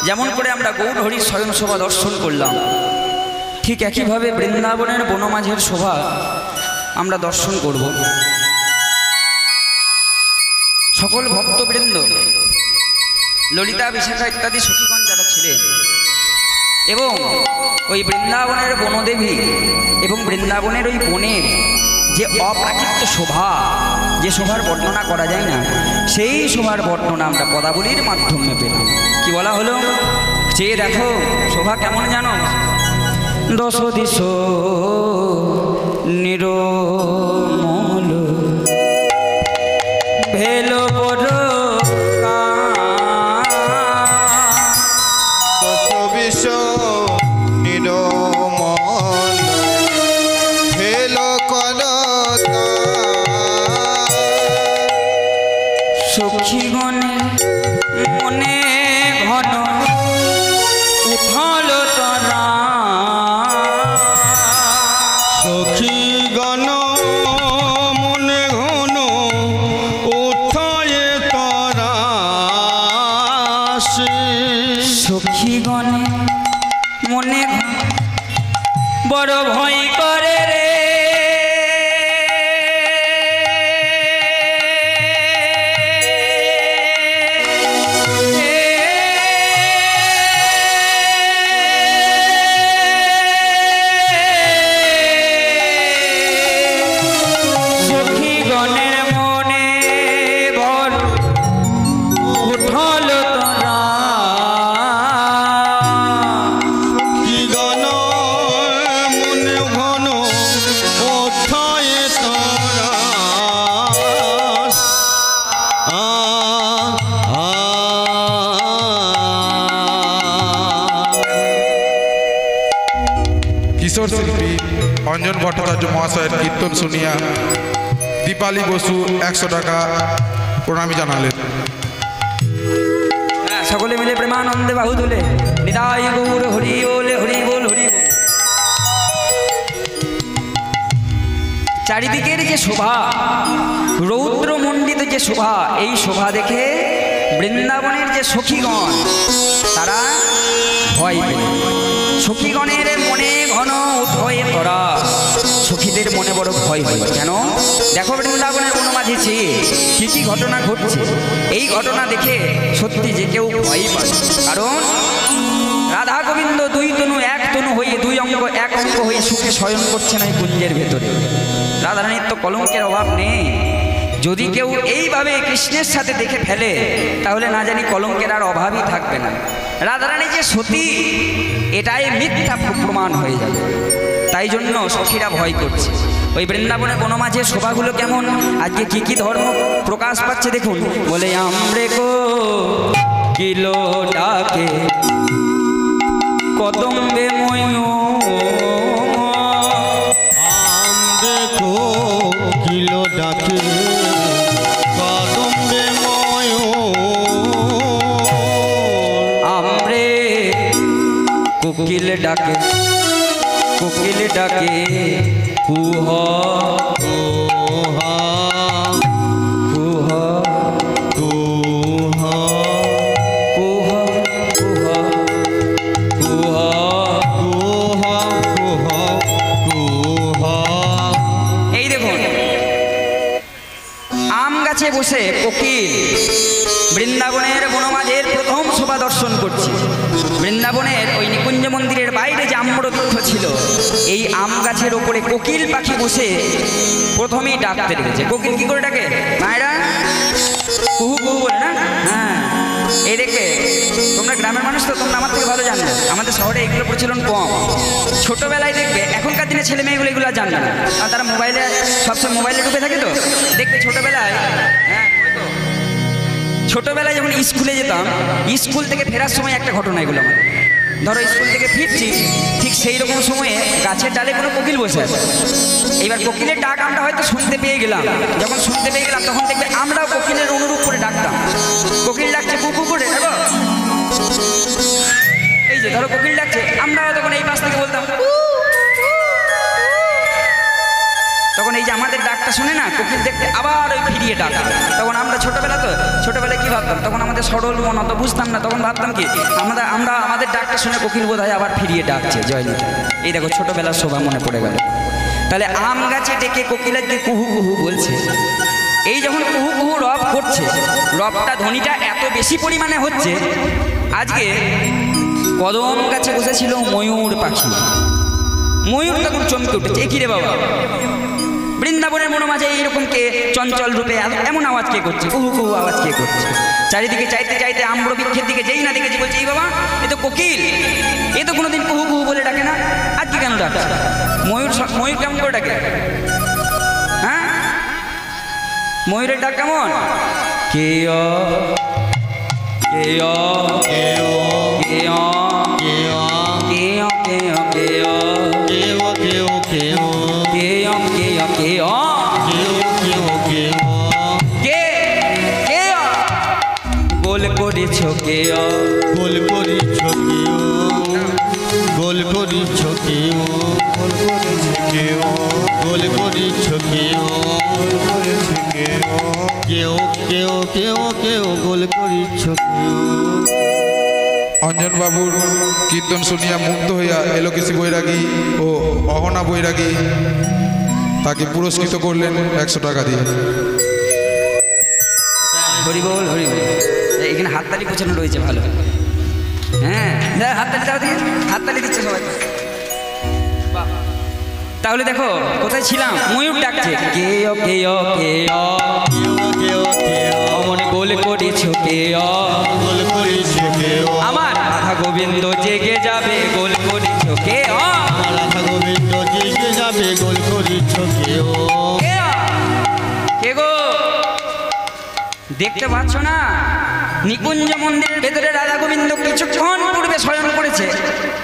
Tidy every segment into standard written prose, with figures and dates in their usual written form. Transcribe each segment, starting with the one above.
যেমন করে আমরা গৌর হরির স্বয়ং শোভা দর্শন করলাম, ঠিক একইভাবে বৃন্দাবনের বনমাঝের শোভা আমরা দর্শন করব। সকল ভক্তবৃন্দ, ললিতা বিশাখা ইত্যাদি সখীগণ যারা ছিলেন এবং ওই বৃন্দাবনের বনদেবী এবং বৃন্দাবনের ওই বনের যে অপ্রাকৃত শোভা, যে শোভার বর্ণনা করা যায় না, সেই শোভার বর্ণনা আমরা পদাবলীর মাধ্যমে পেলাম। কি বলা হলো? চেয়ে দেখো শোভা কেমন জানো? দশ দিশ নিরমল ভেল বড় সখীগণে মনে ঘন উঠল তরা, সখীগণ মনে ঘন উঠয়ে তরা, সখীগণে মনে বড় ভয় করে রে, কিশোর শিল্পী অঞ্জন ভট্টাচার্য মহাশয়ের কীর্তন শুনিয়া দীপালি বসু 100 টাকা প্রণামী জানালেন। সকলে মিলে প্রেমানন্দে বাহু তুলে নিতাই গৌর হরি বলে হরি বল হরি বল। চারিদিকের যে শোভা, রৌদ্রমণ্ডিত যে শোভা, এই শোভা দেখে বৃন্দাবনের যে সখীগণ তারা ভয় পেল। সখীগণের মনে ঘন উঠয়ে তরা, সখীদের মনে বড় ভয় হল। কেন? দেখো বৃন্দাবনের বনমাঝে চেয়ে কি কি ঘটনা ঘটছে, এই ঘটনা দেখে সত্যি যে কেউ ভয় পায়। কারণ রাধা গোবিন্দ দুই তনু এক তনু হয়ে, দুই অঙ্গ এক অঙ্গ হয়ে সুখে শয়ন করছে না এই কুঞ্জের ভেতরে। রাধারানীর তো কলঙ্কের অভাব নেই। যদি কেউ এইভাবে কৃষ্ণের সাথে দেখে ফেলে তাহলে না জানি কলঙ্কের আর অভাবই থাকবে না। রাধারানী যে সতী এটাই মিথ্যা প্রমাণ হয়ে যাবে। তাই জন্য সখীরা ভয় করছে। ওই বৃন্দাবনের বনমাঝের শোভাগুলো কেমন, আজকে কি কি ধর্ম প্রকাশ পাচ্ছে দেখুন। বলে আমরে কো কিলো ডাকে কদম্বে আমরে কো কিলো ডাকে কদম্বে আমরে কোকিল ডাকে, কোকিল ডাকে কুহ কুহ কুহ কুহ কুহ কুহ কুহ কুহ কুহ। এই দেখুন আম গাছে বসে কোকিল বৃন্দাবনের বনমাঝের প্রথম শোভা দর্শন করছে। বৃন্দাবনের ওই নিকুঞ্জ মন্দিরের বাইরে যে আম্রবৃক্ষ ছিল, এই আম গাছের ওপরে কোকিল পাখি বসে প্রথমেই ডাকতে রেখেছে। কোকিল কি করে ডাকে মায়েরা? কুহু কুহু বলে না? হ্যাঁ, এই দেখবে তোমরা গ্রামের মানুষ তো, তোমরা আমার থেকে ভালো জানবে। আমাদের শহরে এগুলো প্রচলন কম। ছোটবেলায় দেখবে, এখনকার দিনে ছেলে মেয়েগুলো এগুলো জানবে না, কারণ তারা মোবাইলে সবসময় মোবাইলে ডুবে থাকে। তো দেখবে ছোটবেলায়, হ্যাঁ ছোটবেলায় যখন স্কুলে যেতাম, স্কুল থেকে ফেরার সময় একটা ঘটনা এগুলো আমার। ধরো স্কুল থেকে ফিরছি, ঠিক সেই রকম সময়ে গাছের ডালে কোনো কোকিল বসে আছে। এইবার কোকিলের ডাক আমরা হয়তো শুনতে পেয়ে গেলাম। যখন শুনতে পেয়ে গেলাম তখন দেখবে আমরাও কোকিলের অনুরূপ করে ডাকতাম। কোকিল ডাকছে কুকু করে, দেখো এই যে ধরো কোকিল ডাকছে, আমরাও তখন এই পাশ থেকে বলতাম। তখন এই যে আমাদের ডাকটা শুনে না কোকিল দেখতে আবার ওই ফিরিয়ে ডাক। তখন আমরা ছোটবেলায় কি ভাবতাম, তখন আমাদের সরল মন, অত বুঝতাম না, তখন ভাবতাম কি আমরা আমাদের ডাকটা শুনে কোকিল বোধহয় আবার ফিরিয়ে ডাকছে জয়নীকে। এই দেখো ছোটবেলার শোভা মনে পড়ে গেল। তাহলে আম গাছে ডেকে কোকিলের যে কুহু কুহু বলছে, এই যখন কুহু কুহু রব করছে, রবটা ধ্বনিটা এত বেশি পরিমাণে হচ্ছে, আজকে কদম গাছে বসেছিল ময়ূর পাখি। ময়ূর তখন চমকে উঠেছে, কি রে বাবা, বৃন্দাবনের মনোমাঝে এইরকম কে চঞ্চল রূপে এমন আওয়াজ কে করছে, কুহু কুহু আওয়াজ কে করছে। চারিদিকে চাইতে চাইতে আম্র বৃক্ষের দিকে যেই না দেখেছি, বলছে এই বাবা এ তো কোকিল, এ তো কোনোদিন কুহু কুহু বলে ডাকে না, আজকে কেন ডাকছে? ময়ূর কেমন করে ডাকে? হ্যাঁ, ময়ূরের ডাক কেমন? কে গোল করেছ কে, গোল করিছ কেউ, গোল করিছ কেউ, গোল করেছে কেউ, গোল করিছ কেউ, গোল করেছে কেউ, কেউ কেউ কেউ কেউ গোল করিছ কেউ। অঞ্জনবাবুর কীর্তন শুনিয়া মুগ্ধ হইয়া এলোকেশী বৈরাগী ও অহনা বৈরাগী তাকে পুরস্কৃত করলেন 100 টাকা দিয়ে। হরিবল হরিবল। এখানে হাততালি পোছানো রয়েছে, ভালো। হ্যাঁ, হাততালি দাও দিকে, হাততালি দিচ্ছে সবাই। তাহলে দেখো কোথায় ছিলাম, ময়ূর ডাকছে কে কে কে অমনে গোল করেছ কে, গোল করিছ কেউ, আমার রাধা গোবিন্দ জেগে যাবে গোল করেছ কে, রাধা গোবিন্দ জেগে যাবে গোল করিছ কেউ। কে গো, দেখতে পাচ্ছ না নিকুঞ্জ মন্দিরের ভেতরে রাধা গোবিন্দ কিছুক্ষণ পূর্বে শয়ন করেছে,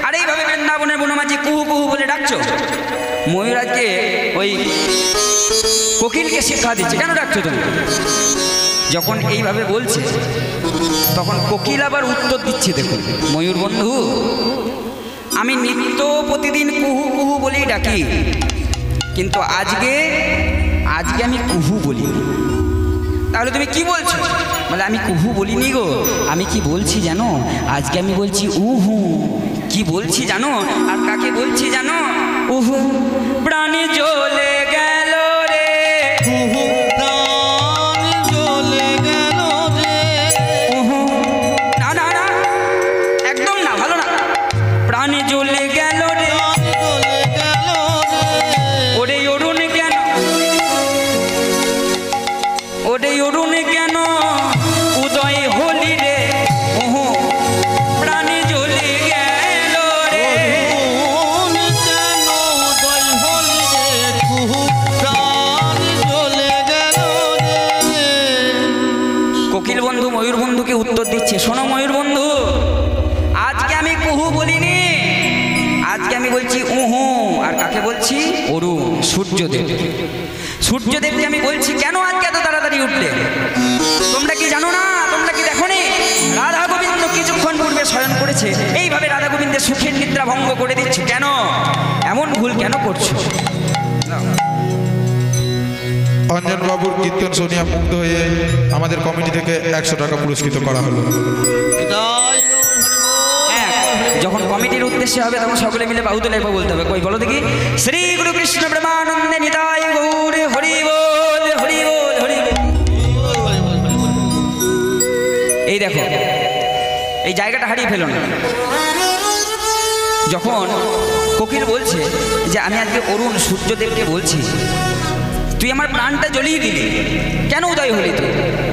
আর এইভাবে বৃন্দাবনের বনমাঝি কুহু কুহু বলে ডাকছো? ময়ূর আজকে ওই কোকিলকে শিক্ষা দিচ্ছে, কেন ডাকছো তুমি? যখন এইভাবে বলছে তখন কোকিল আবার উত্তর দিচ্ছে, দেখুন ময়ূর বন্ধু, আমি নিত্য প্রতিদিন কুহু কুহু বলেই ডাকি, কিন্তু আজকে আমি কুহু বলি। তাহলে তুমি কি বলছো? বলে আমি কুহু বলিনি গো, আমি কি বলছি জানো, আজকে আমি বলছি উহু। কি বলছি জানো, আর কাকে বলছি জানো? উহু প্রাণে জ্বলে গেল রে, কুহু প্রাণ জ্বলে গেল রে, উহু না না না, একদম না, ভালো না। প্রাণে জ্বলে গেল রে, জ্বলে গেল রে, ওরে অরুণ কেন, ওরে অরুণ কেন উদয় হলি রে, উহু প্রাণে জ্বলে গেল রে। অরুণ কেন উদয় হলি রে, কুহু প্রাণ জ্বলে গেল রে। কোকিল বন্ধু ময়ূর বন্ধুকে উত্তর দিচ্ছে, শোনো ময়ূর বন্ধু, আজকে আমি কুহু বলিনি, আজকে আমি বলছি উহু। আর কাকে বলছি? অরুণ, সূর্যদেব। সূর্যদেবকে আমি বলছি, কেন আজকে এত তাড়াতাড়ি উঠলে? তোমরা কি জানো না, তোমরা কি দেখোনি রাধা গোবিন্দ কিছুক্ষণ পূর্বে শয়ন করেছে, এইভাবে রাধা গোবিন্দের সুখের নিদ্রা ভঙ্গ করে দিচ্ছে, কেন এমন ভুল কেন করছো? অঞ্জনবাবুর কীর্তন শুনিয়া মুগ্ধ হয়ে আমাদের কমিটি থেকে 100 টাকা পুরস্কৃত করা হলো। জয় হরি বল। হ্যাঁ, যখন কমিটির উদ্দেশ্যে হবে তখন সকলে মিলে বাহুতে লেপা বলতে হবে। কই বলো দেখি, শ্রী গুরু কৃষ্ণ প্রেমানন্দে নিতাই গৌর হরি বল হরি বল হরি বল। এই দেখো, এই জায়গাটা হারিয়ে ফেলো না। যখন কোকিল বলছে যে আমি আজকে অরুণ সূর্যদেবকে বলছি, তুই আমার প্রাণটা জ্বলিয়ে দিলি, কেন উদয় হলি তুই?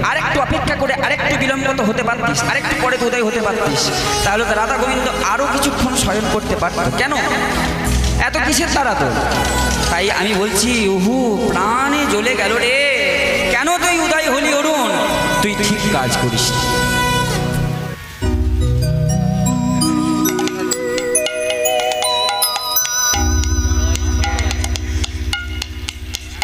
আরেকটু অপেক্ষা করে আরেকটু বিলম্ব তো হতে পারতিস, আরেকটু পরে তো উদয় হতে পারতিস, তাহলে তো রাধা গোবিন্দ আরও কিছুক্ষণ শয়ন করতে পারত, কেন এত কিসের তারা তো? তাই আমি বলছি উহু প্রাণে জ্বলে গেল রে, কেন তুই উদয় হলি অরুণ? তুই ঠিক কাজ করিস।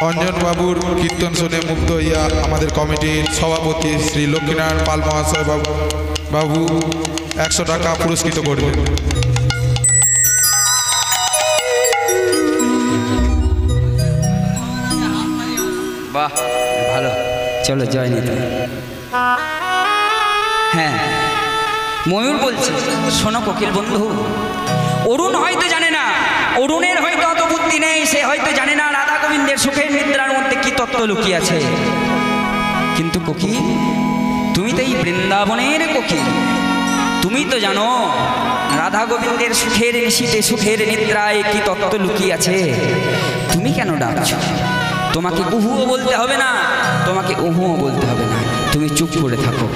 অঞ্জনবাবুর কীর্তন শুনে মুগ্ধ হইয়া আমাদের কমিটির সভাপতি শ্রী লক্ষ্মীনারায়ণ পাল মহাশয় বাবু 100 টাকা পুরস্কৃত করলেন। বাহ, ভালো, চলো জয় নিতে। হ্যাঁ, ময়ূর বলছে, শোনো কোকিল বন্ধু, অরুণ হয়তো জানে না, অরুণের হয়তো অত বুদ্ধি নেই, সে হয়তো জানে না রাধা গোবিন্দের সুখের নিদ্রার মধ্যে কি তত্ত্ব লুকিয়ে আছে। কিন্তু কোকিল, তুমি তো এই বৃন্দাবনের কোকিল, তুমি তো জানো রাধা গোবিন্দের সুখের নিশীতে সুখের নিদ্রায় কি তত্ত্ব লুকিয়ে আছে। তুমি কেন ডাকছো? তোমাকে উহুও বলতে হবে না, তোমাকে উহুও বলতে হবে না, তুমি চুপ করে থাকো,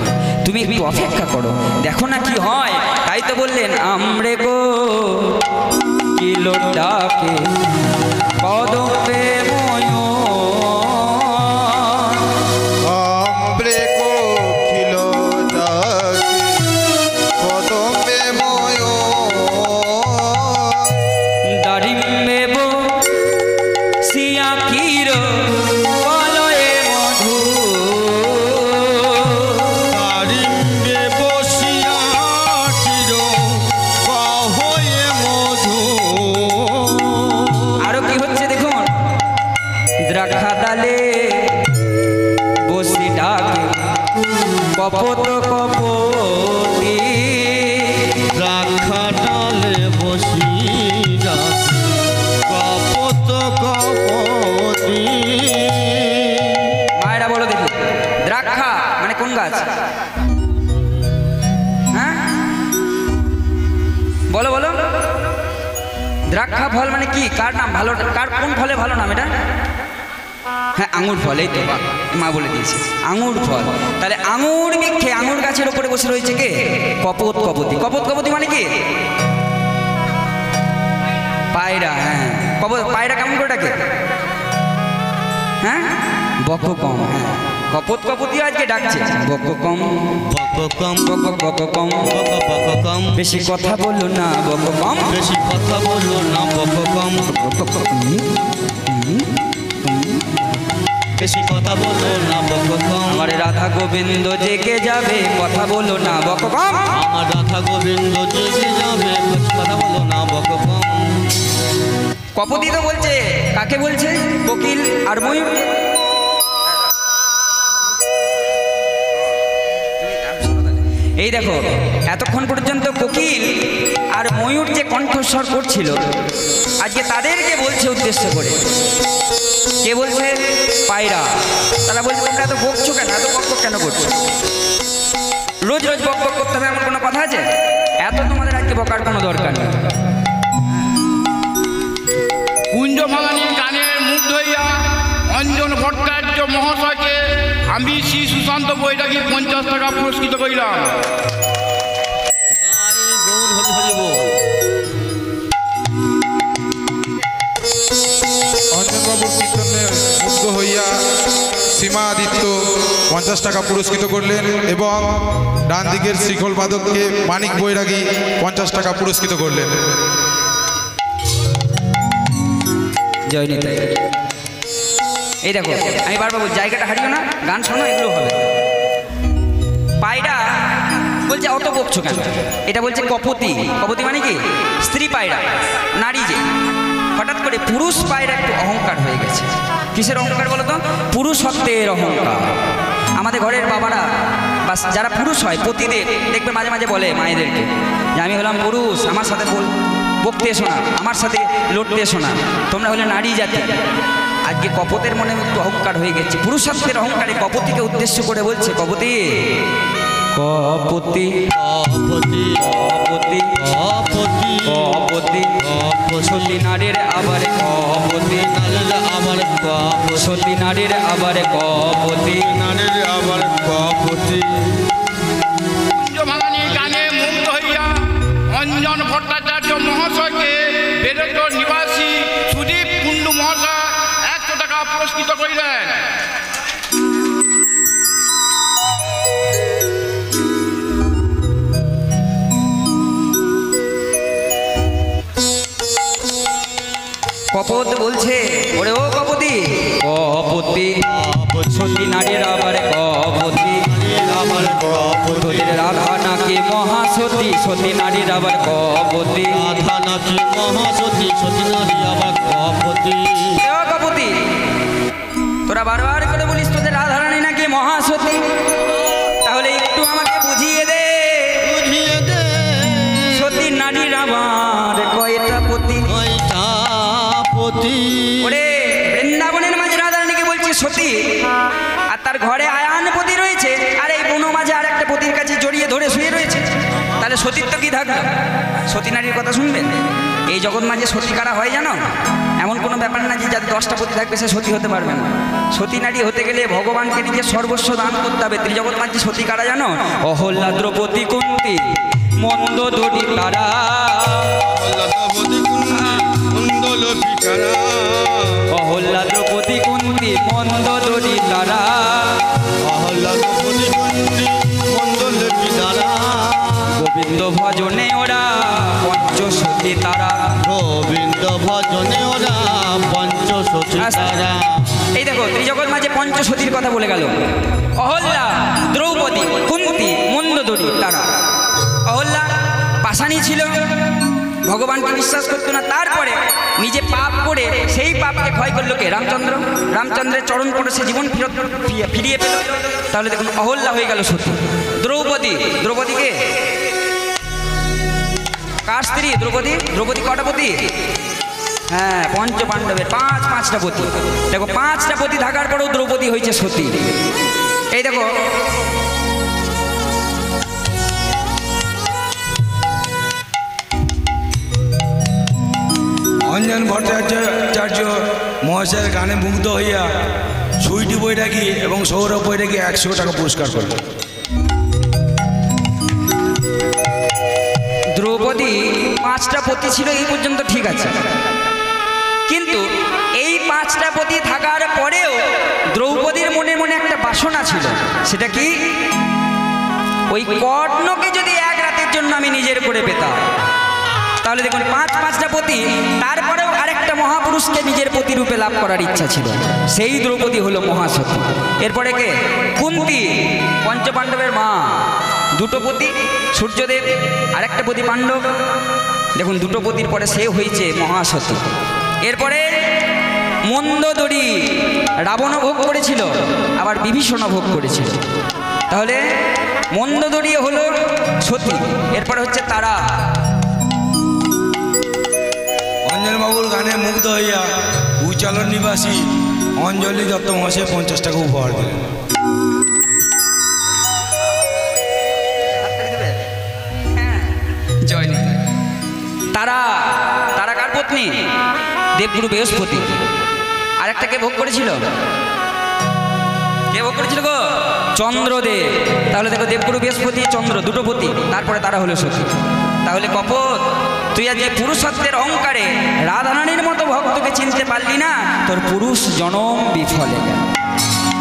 তুমি একটু অপেক্ষা করো, দেখো না কি হয়। তাই তো বললেন, আমরে গো কিলো ডাকে পদপে আমরে কোকিল ডাকে কদমে ময়ূর, দারিম্বে বো সিয়া কির বলয়ে মধু, দারিম্বে বসিয়া চির কহয়ে মধু। আরো কি হচ্ছে দেখুন, দ্রাক্ষা ডালে বসি ডাকে কপত কপতি, রাখা ডালে বসি ডাকে কপত কপতি। মায়েরা বলো দেখি, দ্রাক্ষা মানে কোন গাছ? হ্যাঁ বলো বলো, দ্রাক্ষা ফল মানে কি? কার নাম ভালো, কার কোন ফলে ভালো নাম এটা? হ্যাঁ, আঙুর ফল, এই তো মা বলে দিয়েছে, আঙুর ফল। তাহলে আঙুর বৃক্ষে আঙুর গাছের উপরে বসে রয়েছে কে? কপত কপতি। কপত কপতি মানে কি? পায়রা। হ্যাঁ, পায়রা কেমন করে ডাকে? হ্যাঁ, বক কম। হ্যাঁ, কপত কপতি আজকে ডাকছে বক কম, বক কম বক বক কম, বক বক কম, বেশি কথা বলো না বক কম, বেশি কথা বলো না বক কম, বেশি কথা বলো না বক কম। আমার রাধা গোবিন্দ জেগে যাবে, কথা বলো না বক কম। আমার রাধা গোবিন্দ জেগে যাবে, বেশি কথা বলো না বক কম। কপতি তো বলছে, কাকে বলছে? কোকিল আর ময়ূর। এই দেখো, এতক্ষণ পর্যন্ত কোকিল আর ময়ূর যে কণ্ঠস্বর করছিল, আজকে তাদেরকে বলছে উদ্দেশ্য করে। কে বলছে? পায়রা। তারা বলছে, তোমরা এত বকছো কেন, এত বক বক কেন করছো? রোজ রোজ বক বক করতে হবে এমন কোনো কথা আছে? এত তোমাদের আজকে বকার কোনো দরকার নেই। কুঞ্জ ভাঙানির গানের মুগ্ধ হইয়া অঞ্জন ভট্টাচার্য মহাশয়কে আমি শ্রী সুশান্ত বৈরাগী 50 টাকা পুরস্কৃত করিলাম। তাই গৌর হরি হরি বল। অঞ্জনবাবুর কীর্তনে মুগ্ধ হইয়া সীমা আদিত্য 50 টাকা পুরস্কৃত করলেন এবং ডান দিকের শিখল বাদককে মানিক বৈরাগী 50 টাকা পুরস্কৃত করলেন। জয় নিতাই। এই দেখো, আমি বারবার বলছি, জায়গাটা হারিও না, গান শোনো, এগুলো হবে। পায়রা বলছে অত বকছো কেন? এটা বলছে কপতি। কপতি মানে কি? স্ত্রী পায়রা, নারী যে। হঠাৎ করে পুরুষ পায়রা একটু অহংকার হয়ে গেছে। কিসের অহংকার বলো তো? পুরুষত্বের অহংকার। আমাদের ঘরের বাবারা বা যারা পুরুষ হয়, পতিদেব দেখবে মাঝে মাঝে বলে মায়েদেরকে যে আমি হলাম পুরুষ, আমার সাথে বকতে এসো না, আমার সাথে লড়তে এসো না, তোমরা হলে নারী জাতি। আজকে কপতের মনে একটু অহংকার হয়ে গেছে, পুরুষত্বের অহংকারে কপতিকে উদ্দেশ্য করে বলছে, কপতি কপতি কপতি কপতি কপতি কপতি সতী নারীর আবার কপতি, নারীর আবার কপতি, সতী নারীর আবার কপতি। নারীর আবার কপতি। কুঞ্জ ভাঙানির গানে মুগ্ধ হইয়া অঞ্জন ভট্টাচার্য মহাশয়কে বেরোজগার নিবাসী সুদীপ কুণ্ডু মহাশয় 100 টাকা পুরস্কৃত করিলেন। কপত বলছে, ওরে ও কপতি কপতি, সতী নারীর আবার কপতি, আবার কপতি, তোদের রাধা নাকি মহাসতী, সতী নারীর আবার কপতি। রাধা নাকি মহাসতী, সতী নারী আবার কপতি। ও কপতি, তোরা বারবার করে বলিস তোদের রাধারানী নাকি মহাসতী, তাহলে একটু আমাকে বুঝিয়ে দে, বুঝিয়ে দে সতী নারীর আমার কয়টা পতি? কয়টা পতি? ওরে বৃন্দাবনের মাঝে রাধারানীকে বলছে সতী, আর তার ঘরে আয়ান পতি রয়েছে, আর এই বন মাঝে আর একটা পতির কাছে জড়িয়ে ধরে শুয়ে রয়েছে, তাহলে সতীত্ব কি থাকবে? সতী নারীর কথা শুনবেন? এই জগৎ মাঝে সতী কারা হয় জানো? এমন কোনো ব্যাপার না যে যাদের 10টা পতি থাকবে সে সতী হতে পারবে না। সতী নারী হতে গেলে ভগবানকে নিজের সর্বস্ব দান করতে হবে। ত্রিজগৎ মাঝে সতী কারা জানো? অহল্যা, দ্রৌপদী, কুন্তী, মন্দোদরী তারা। লতাবতী কুন্দল পিকারা, অহল্যা, দ্রৌপদী, কুন্তী, মন্দোদরী তারা। লতাবতী কুন্দল পিকারা। গোবিন্দ ভজনে ওরা পঞ্চসতী তারা। গোবিন্দ ভজনে ওরা পঞ্চসতী তারা। এই দেখো ত্রিজগৎ মাঝে পঞ্চসতীর কথা বলে গেল। অহল্যা, দ্রৌপদী, কুন্তী, মন্দোদরী তারা। অহল্যা পাষাণী ছিল, ভগবানকে বিশ্বাস করতো না, তারপরে নিজে পাপ করে সেই পাপকে ক্ষয় করলো কে? রামচন্দ্র। রামচন্দ্রের চরণ পড়ে সে জীবন ফিরিয়ে পেল। তাহলে দেখুন অহল্যা হয়ে গেল সতী। দ্রৌপদী, দ্রৌপদীকে কার স্ত্রী? দ্রৌপদী। দ্রৌপদী কটা পতি? হ্যাঁ, পঞ্চ পাণ্ডবের পাঁচটা পতি। দেখো 5টা পতি থাকার পরেও দ্রৌপদী হয়েছে সতী। এই দেখো অঞ্জন ভট্টাচার্য মহাশয়ের গানে মুগ্ধ হইয়া সুইটি বৈরাগী এবং সৌরভ বৈরাগী 100 টাকা পুরস্কার করলেন। দ্রৌপদী 5টা পতি ছিল এই পর্যন্ত ঠিক আছে, কিন্তু এই 5টা পতি থাকার পরেও দ্রৌপদীর মনে মনে একটা বাসনা ছিল। সেটা কি? ওই কর্ণকে যদি এক রাতের জন্য আমি নিজের করে পেতাম, তাহলে দেখুন 5টা পতি, তারপরেও আরেকটা মহাপুরুষকে নিজের পতি রূপে লাভ করার ইচ্ছা ছিল। সেই দ্রৌপদী হলো মহাসতী। এরপরে কে? কুন্তী, পঞ্চপাণ্ডবের মা। 2টো পতি, সূর্যদেব, আরেকটা পতি পাণ্ডব। দেখুন 2টো পতির পরে সে হয়েছে মহাসতী। এরপরে মন্দোদরী, রাবণও ভোগ করেছিল, আবার বিভীষণও ভোগ করেছিল। তাহলে মন্দোদরী হলো সতী। এরপরে হচ্ছে তারা। অঞ্জন বাবুর গানে মুগ্ধ হইয়া উচালন নিবাসী অঞ্জলি দত্ত মহাশয় 50 টাকা উপহার দিলেন। তারা, তারা কার পত্নী? দেবগুরু বৃহস্পতি। আরেকটা কে ভোগ করেছিল? কে ভোগ করেছিল গো? চন্দ্রদেব। তাহলে দেখো দেবগুরু বৃহস্পতি, চন্দ্র, 2টো পতি, তারপরে তারা হলো সতী। তাহলে কপট, তুই আজ যে পুরুষত্বের অহংকারে রাধারানীর মতো ভক্তকে চিনতে পারলি না, তোর পুরুষ জনম বিফলে গেল।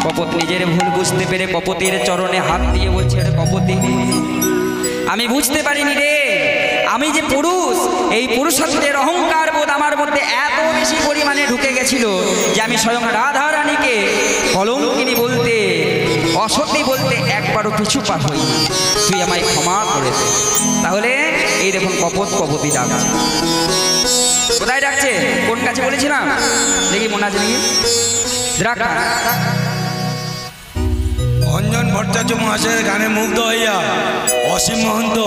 কপট নিজের ভুল বুঝতে পেরে কপতের চরণে হাত দিয়ে বলছে, কপতি আমি বুঝতে পারিনি রে, আমি যে পুরুষ, এই পুরুষত্বের অহংকার বোধ আমার মধ্যে এত বেশি পরিমাণে ঢুকে গেছিল যে আমি স্বয়ং রাধারানীকে কলঙ্কিনী বলতে, অসতী বলতে একবারও পিছু পা হই। তুই আমায় ক্ষমা করে দে। তাহলে এই দেখুন কপট কপতি ডাকছে। কোথায় ডাকছে? কোন কাছে বলেছিলাম? দেখি মনে আছে নাকি? দ্রাক্ষা। অঞ্জন ভট্টাচার্য মহাশয়ের গানে মুগ্ধ হইয়া অসীম মহন্ত,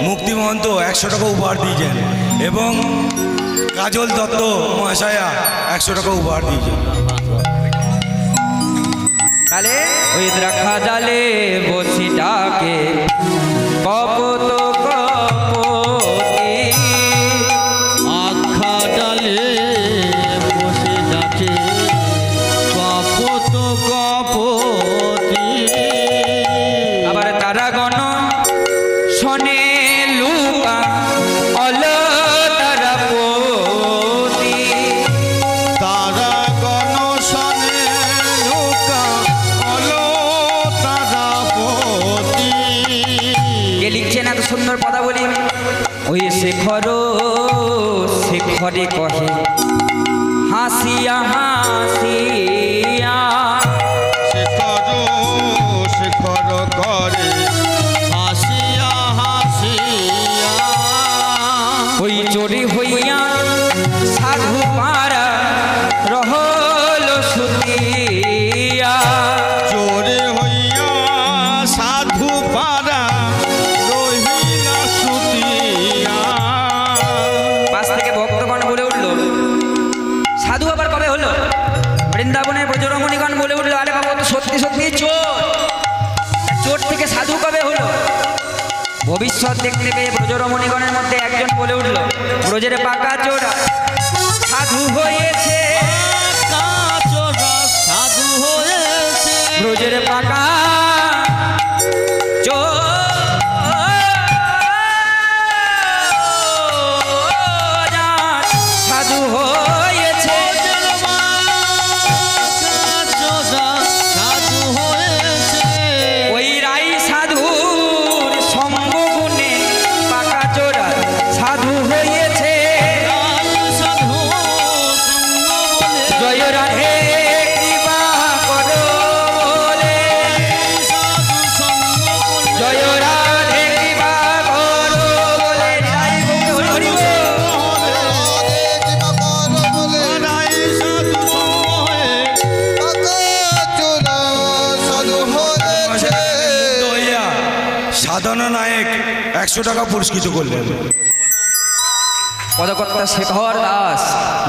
মুক্তি মহন্ত 100 টাকা উপহার দিয়েছেন এবং কাজল দত্ত মহাশয়া 100 টাকা উপহার দিয়েছেন। তাহলে ওই দ্রাক্ষা ডালে বসি ডাকে কপত কপতি, আখা ডালে বসে ডাকে কপত কপতি। আবার তারা গণ শোনে লুকা অল তারা পতি। তারা গণশনে লোকা অলো তারা পতি। কে লিখছেন এত সুন্দর পদাবলী? ওই শেখর শেখরে কহে হাসিয়া হাসিয়া, শেখর শেখর করে হাসিয়া হাসিয়া। ওই চোরি হইয়া সাধু পারা রহল সুতি। ভবিষ্যৎ দেখতে পেয়ে ব্রজরমণীগণের মধ্যে একজন বলে উঠল, ব্রজের পাকা চোরা সাধু হয়েছে, সাধু হয়েছে, ব্রজের পাকা সাধু হয়েছে, সাধু হয়েছে, ওই রাই সাধুর সঙ্গ গুণে পাকা চোরা সাধু হয়েছে। সাধু জয় রাধে কৃপা করো বলে, জয় রাধে কৃপা করো বলে, রাই গৌর হরি বল। হইয়া সাধনা নায়ক 100 টাকা পুরস্কৃত করলেন। পদকর্তা শেখর দাস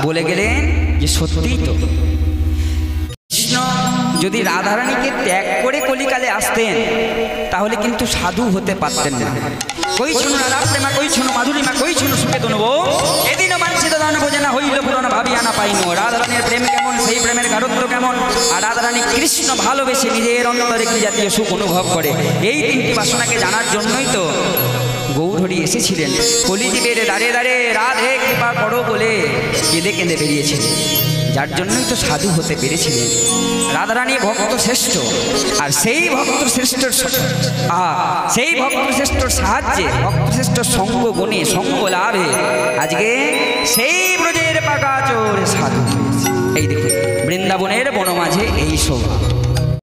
বলে গেলেন যে সত্যিই তো কৃষ্ণ যদি রাধারানীকে ত্যাগ করে কলিকালে আসতেন তাহলে কিন্তু সাধু হতে পারতেন না। কই শুনো রাধা প্রেমা, কই শুনো মাধুরীমা, কই শুনো সুখে তো নেবো, এদিনও মানছিত দান বোঝে না, হইল পুরনো ভাবিয়া না পাইনো। রাধারানীর প্রেম কেমন, সেই প্রেমের গাঢ়ত্ব কেমন, আর রাধারানী কৃষ্ণ ভালোবেসে নিজের অন্তরে কি জাতীয় সুখ অনুভব করে, এই তিনটি বাসনাকে জানার জন্যই তো গৌরহরি এসেছিলেন কলিযুগের দাঁড়ে দাঁড়ে রাধে কৃপা করো বলে কেঁদে কেঁদে বেরিয়েছিলেন, যার জন্যই তো সাধু হতে পেরেছিলেন। রাধারানী ভক্ত শ্রেষ্ঠ, আর সেই ভক্ত শ্রেষ্ঠর সেই ভক্ত শ্রেষ্ঠর সাহায্যে, ভক্ত শ্রেষ্ঠ সঙ্গ গুণে সঙ্গ লাভে আজকে সেই ব্রজের পাকা চোর সাধু হয়েছে। এই দেখুন বৃন্দাবনের বনমাঝে এই শোভা।